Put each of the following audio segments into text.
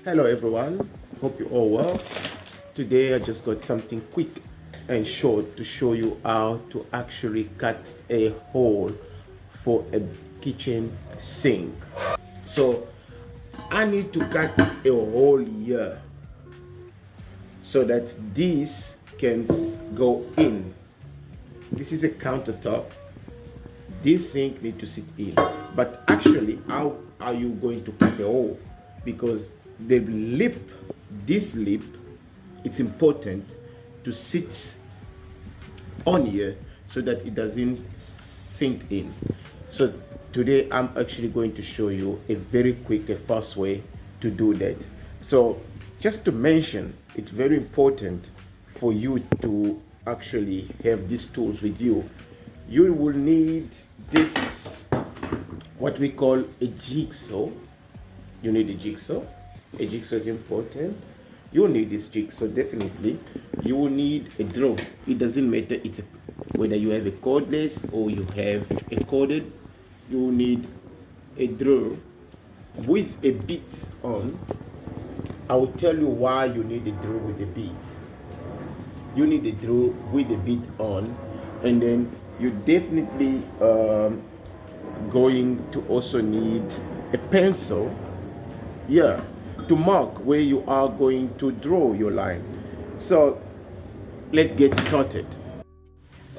Hello everyone, hope you're all well. Today I just got something quick and short to show you how to actually cut a hole for a kitchen sink. So I need to cut a hole here so that this can go in. This is a countertop. This sink need to sit in. But actually, how are you going to cut a hole? Because the lip, this lip, it's important to sit on here so that it doesn't sink in. So today I'm actually going to show you a very quick and fast way to do that. So just to mention, it's very important for you to actually have these tools with you. You will need this, what we call a jigsaw. You need a jigsaw. A jigsaw is important. You will need this jigsaw definitely. You will need a drill. It doesn't matter whether you have a cordless or you have a corded. You will need a drill with a bit on. I will tell you why you need a drill with a bit. You need a drill with a bit on, and then you definitely going to also need a pencil, yeah, to mark where you are going to draw your line. So let's get started.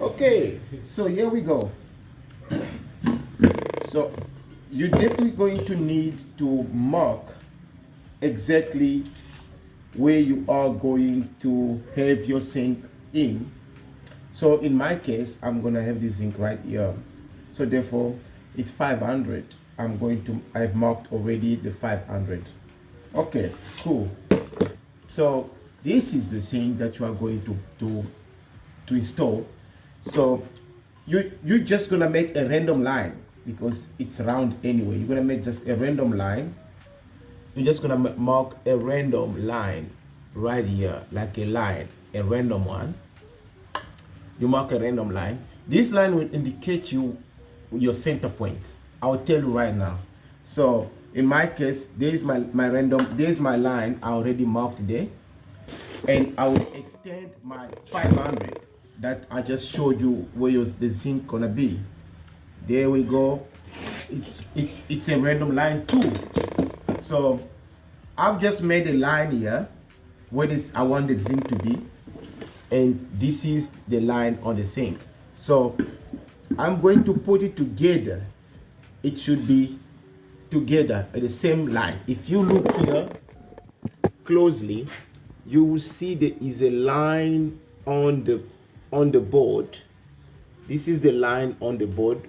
Okay, so here we go. So you're definitely going to need to mark exactly where you are going to have your sink in. So in my case, I'm gonna have this ink right here. So therefore, it's 500. I've marked already the 500. Okay, cool. So this is the sink that you are going to install. So you're just gonna make a random line because it's round anyway. You're gonna make just a random line. You're just gonna mark a random line right here, like a line, a random one. You mark a random line. This line will indicate you your center points. I'll tell you right now. So in my case, there's my line I already marked there, and I will extend my 500 that I just showed you where the zinc gonna be. There we go. It's a random line too. So I've just made a line here where I want the zinc to be, and this is the line on the sink. So I'm going to put it together. It should be together at the same line. If you look here closely, you will see there is a line on the board. This is the line on the board,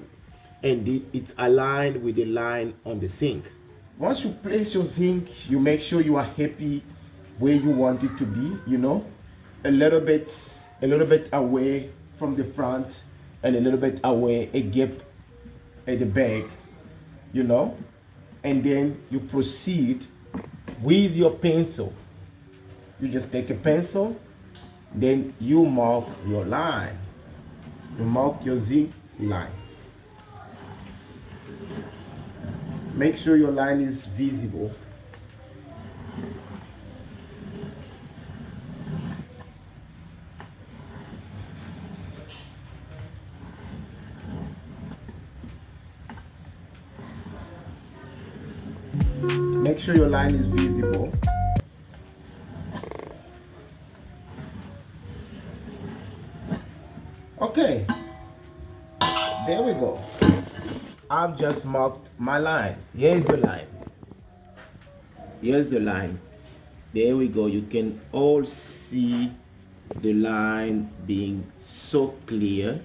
and it's aligned with the line on the sink. Once you place your sink, you make sure you are happy where you want it to be, a little bit away from the front and a little bit away, a gap at the back, and then you proceed with your pencil. You just take a pencil, then you mark your line. You mark your zinc line. Make sure your line is visible. Make sure your line is visible. Okay, there we go. I've just marked my line. Here's the line. Here's the line. There we go. You can all see the line being so clear.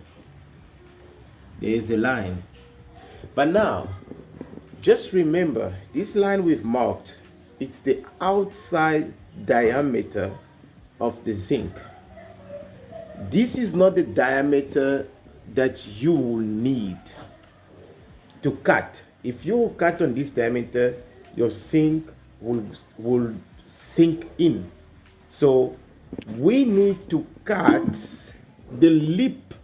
There's a line. But now, just remember, this line we've marked, it's the outside diameter of the zinc. This is not the diameter that you will need to cut. If you cut on this diameter, your sink will sink in. So we need to cut the lip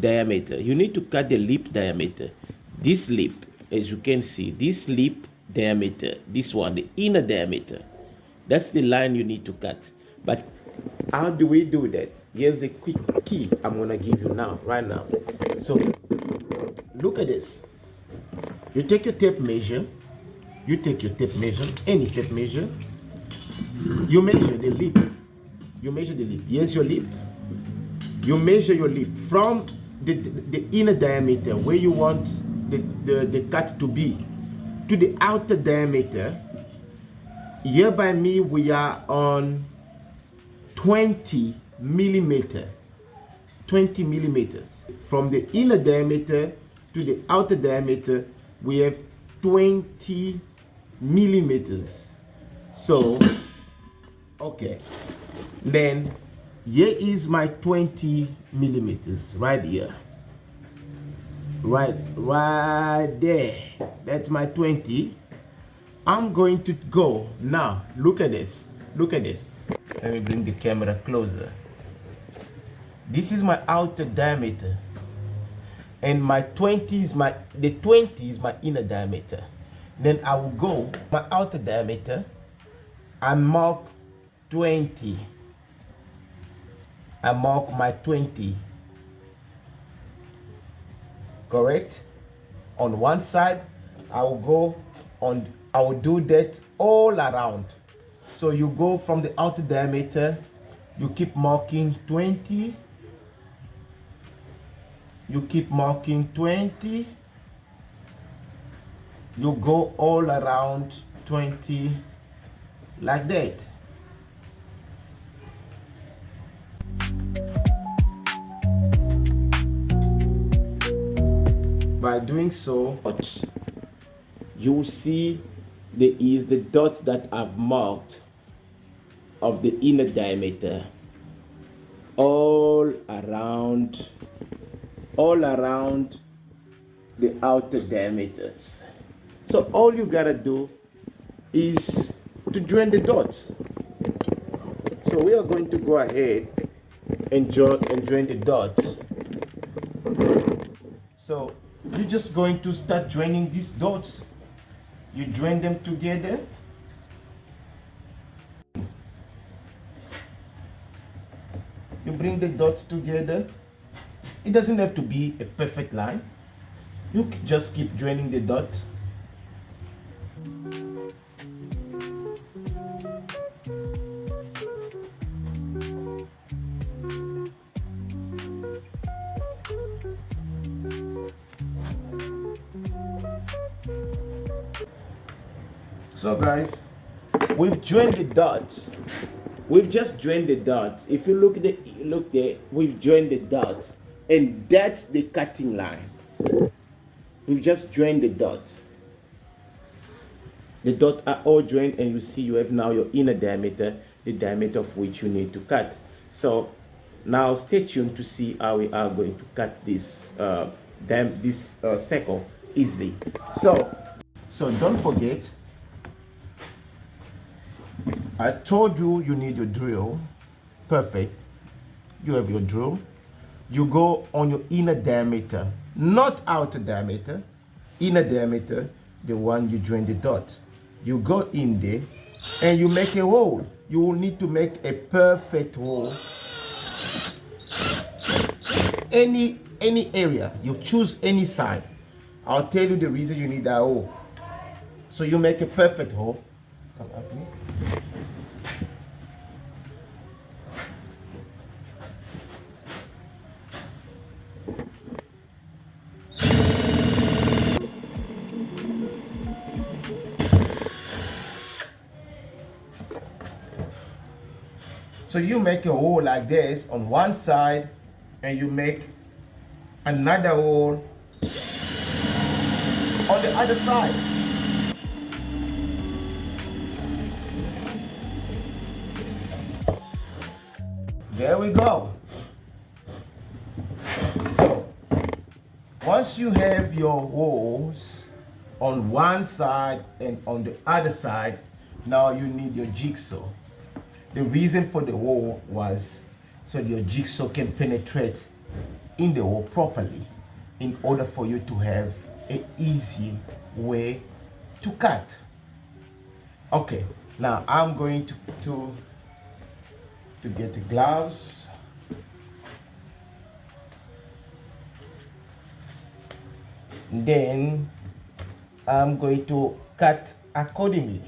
diameter. You need to cut the lip diameter. This lip, as you can see, this lip diameter. This one, the inner diameter. That's the line you need to cut. But how do we do that? Here's a quick key I'm gonna give you now, right now. So look at this. You take your tape measure. You take your tape measure, any tape measure. You measure the lip. You measure the lip. Here's your lip. You measure your lip from the inner diameter where you want the cut to be to the outer diameter. Here by me we are on 20 millimeter. 20 millimeters. From the inner diameter to the outer diameter we have 20 millimeters. So okay, then here is my 20 millimeters right here, right there. That's my 20. I'm going to go now. Look at this. Let me bring the camera closer. This is my outer diameter, and my 20 is my inner diameter. Then I will go my outer diameter and mark 20. I mark my 20. Correct? On one side, I will do that all around. So you go from the outer diameter, you keep marking 20. You keep marking 20. You go all around 20 like that. By doing so, you will see there is the dots that I've marked of the inner diameter all around the outer diameters. So all you gotta do is to join the dots. So we are going to go ahead and join the dots. So you're just going to start joining these dots. You join them together. You bring the dots together. It doesn't have to be a perfect line. You just keep joining the dots. So guys, we've joined the dots. We've just joined the dots. If you look there, we've joined the dots, and that's the cutting line. We've just joined the dots. The dots are all joined, and you see you have now your inner diameter, the diameter of which you need to cut. So now stay tuned to see how we are going to cut this circle easily. So don't forget, I told you need your drill. Perfect. You have your drill. You go on your inner diameter, not outer diameter. Inner diameter, the one you join the dot. You go in there and you make a hole. You will need to make a perfect hole. Any area, you choose any side. I'll tell you the reason you need that hole. So you make a perfect hole. Come up here. So you make a hole like this on one side, and you make another hole on the other side. There we go. So once you have your holes on one side and on the other side, now you need your jigsaw. The reason for the hole was so your jigsaw can penetrate in the hole properly, in order for you to have an easy way to cut. Okay, now I'm going to get the gloves. Then I'm going to cut accordingly.